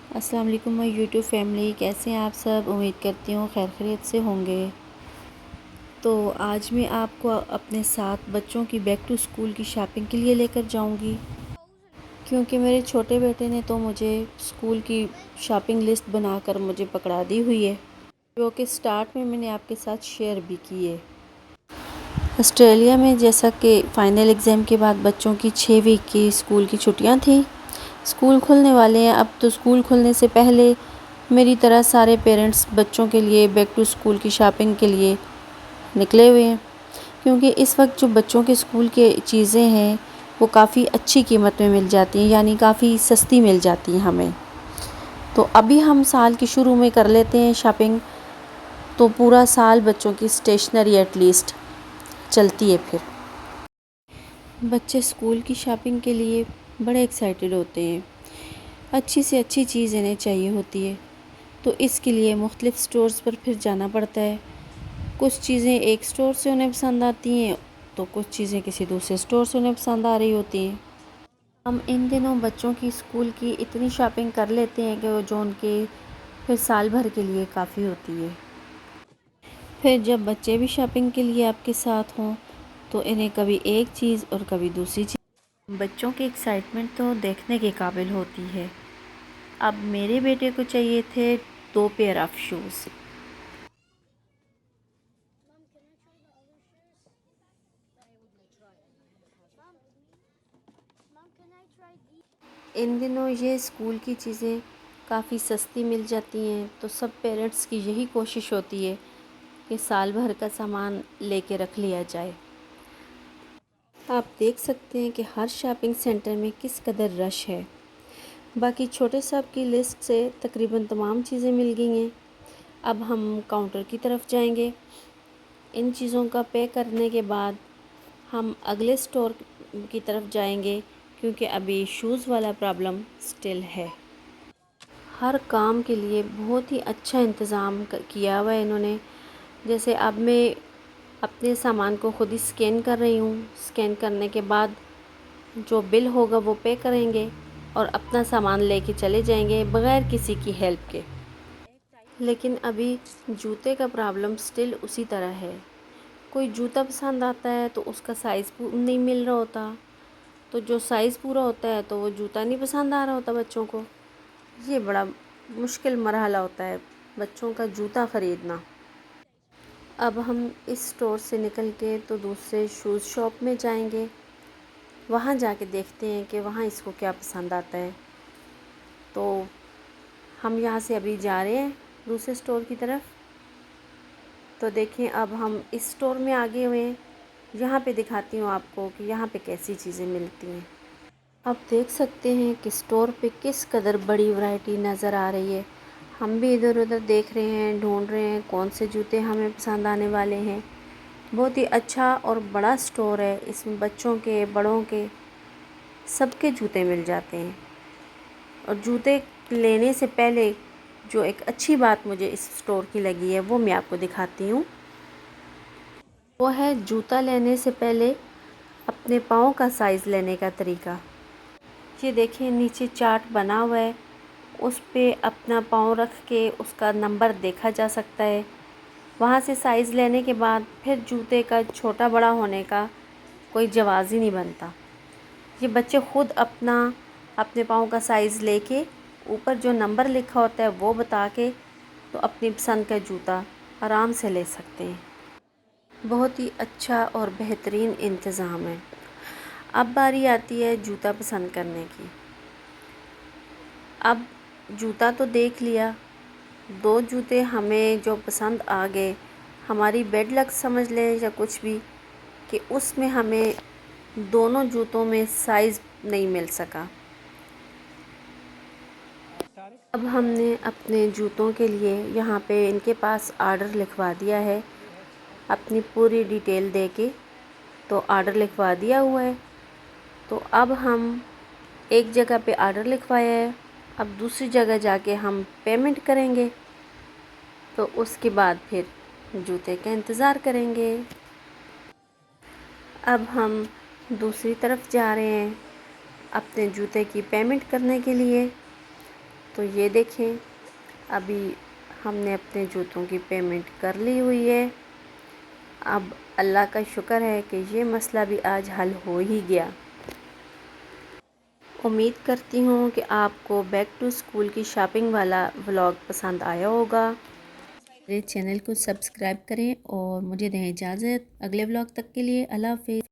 अस्सलाम वालेकुम my YouTube family, कैसे हैं आप सब। उम्मीद करती हूँ खैर खैरियत से होंगे। तो आज मैं आपको अपने साथ बच्चों की बैक टू स्कूल की शॉपिंग के लिए लेकर जाऊंगी, क्योंकि मेरे छोटे बेटे ने तो मुझे स्कूल की शॉपिंग लिस्ट बनाकर मुझे पकड़ा दी हुई है, जो कि स्टार्ट में मैंने आपके साथ शेयर भी की है। ऑस्ट्रेलिया में जैसा कि फ़ाइनल एग्ज़ाम के बाद बच्चों की 6 वीक की स्कूल की छुट्टियां थी, स्कूल खुलने वाले हैं। अब तो स्कूल खुलने से पहले मेरी तरह सारे पेरेंट्स बच्चों के लिए बैक टू स्कूल की शॉपिंग के लिए निकले हुए हैं, क्योंकि इस वक्त जो बच्चों के स्कूल के चीज़ें हैं वो काफ़ी अच्छी कीमत में मिल जाती हैं, यानी काफ़ी सस्ती मिल जाती हैं हमें। तो अभी हम साल के शुरू में कर लेते हैं शॉपिंग, तो पूरा साल बच्चों की स्टेशनरी एटलीस्ट चलती है। फिर बच्चे स्कूल की शॉपिंग के लिए बड़े एक्साइटेड होते हैं, अच्छी से अच्छी चीज़ इन्हें चाहिए होती है, तो इसके लिए मुख्तलिफ़ स्टोर्स पर फिर जाना पड़ता है। कुछ चीज़ें एक स्टोर से उन्हें पसंद आती हैं, तो कुछ चीज़ें किसी दूसरे स्टोर से उन्हें पसंद आ रही होती हैं। हम इन दिनों बच्चों की स्कूल की इतनी शॉपिंग कर लेते हैं कि वो जो उनके फिर साल भर के लिए काफ़ी होती है। फिर जब बच्चे भी शॉपिंग के लिए आपके साथ हों तो इन्हें कभी एक चीज़ और कभी दूसरी चीज़। बच्चों की एक्साइटमेंट तो देखने के काबिल होती है। अब मेरे बेटे को चाहिए थे 2 पेयर ऑफ शूज़। इन दिनों ये स्कूल की चीज़ें काफ़ी सस्ती मिल जाती हैं, तो सब पेरेंट्स की यही कोशिश होती है कि साल भर का सामान लेके रख लिया जाए। आप देख सकते हैं कि हर शॉपिंग सेंटर में किस कदर रश है। बाकी छोटे साहब की लिस्ट से तकरीबन तमाम चीज़ें मिल गई हैं। अब हम काउंटर की तरफ जाएंगे। इन चीज़ों का पे करने के बाद हम अगले स्टोर की तरफ जाएंगे, क्योंकि अभी शूज़ वाला प्रॉब्लम स्टिल है। हर काम के लिए बहुत ही अच्छा इंतज़ाम किया हुआ है इन्होंने। जैसे अब मैं अपने सामान को ख़ुद ही स्कैन कर रही हूँ। स्कैन करने के बाद जो बिल होगा वो पे करेंगे और अपना सामान लेके चले जाएंगे बग़ैर किसी की हेल्प के। लेकिन अभी जूते का प्रॉब्लम स्टिल उसी तरह है। कोई जूता पसंद आता है तो उसका साइज़ नहीं मिल रहा होता, तो जो साइज़ पूरा होता है तो वो जूता नहीं पसंद आ रहा होता बच्चों को। ये बड़ा मुश्किल मरहला होता है बच्चों का जूता ख़रीदना। अब हम इस स्टोर से निकल के तो दूसरे शूज़ शॉप में जाएंगे। वहाँ जाके देखते हैं कि वहाँ इसको क्या पसंद आता है। तो हम यहाँ से अभी जा रहे हैं दूसरे स्टोर की तरफ। तो देखें, अब हम इस स्टोर में आगे हुए हैं। यहाँ पे दिखाती हूँ आपको कि यहाँ पे कैसी चीज़ें मिलती हैं। आप देख सकते हैं कि स्टोर पे किस कदर बड़ी वैरायटी नज़र आ रही है। हम भी इधर उधर देख रहे हैं, ढूंढ रहे हैं कौन से जूते हमें पसंद आने वाले हैं। बहुत ही अच्छा और बड़ा स्टोर है, इसमें बच्चों के बड़ों के सबके जूते मिल जाते हैं। और जूते लेने से पहले जो एक अच्छी बात मुझे इस स्टोर की लगी है वो मैं आपको दिखाती हूँ। वो है जूता लेने से पहले अपने पाँव का साइज़ लेने का तरीका। ये देखें, नीचे चार्ट बना हुआ है, उस पे अपना पाँव रख के उसका नंबर देखा जा सकता है। वहाँ से साइज़ लेने के बाद फिर जूते का छोटा बड़ा होने का कोई जवाज़ ही नहीं बनता। ये बच्चे ख़ुद अपने पाँव का साइज़ लेके ऊपर जो नंबर लिखा होता है वो बता के तो अपनी पसंद का जूता आराम से ले सकते हैं। बहुत ही अच्छा और बेहतरीन इंतज़ाम है। अब बारी आती है जूता पसंद करने की। अब जूता तो देख लिया, 2 जूते हमें जो पसंद आ गए, हमारी बेड लक समझ लें या कुछ भी, कि उसमें हमें दोनों जूतों में साइज़ नहीं मिल सका। अब हमने अपने जूतों के लिए यहाँ पे इनके पास आर्डर लिखवा दिया है, अपनी पूरी डिटेल दे के तो आर्डर लिखवा दिया हुआ है। तो अब हम एक जगह पे आर्डर लिखवाया है, अब दूसरी जगह जाके हम पेमेंट करेंगे, तो उसके बाद फिर जूते का इंतज़ार करेंगे। अब हम दूसरी तरफ जा रहे हैं अपने जूते की पेमेंट करने के लिए। तो ये देखें, अभी हमने अपने जूतों की पेमेंट कर ली हुई है। अब अल्लाह का शुक्र है कि ये मसला भी आज हल हो ही गया। उम्मीद करती हूँ कि आपको बैक टू स्कूल की शॉपिंग वाला व्लॉग पसंद आया होगा। मेरे चैनल को सब्सक्राइब करें और मुझे दें इजाज़त। अगले व्लॉग तक के लिए अल्लाह हाफ़िज़।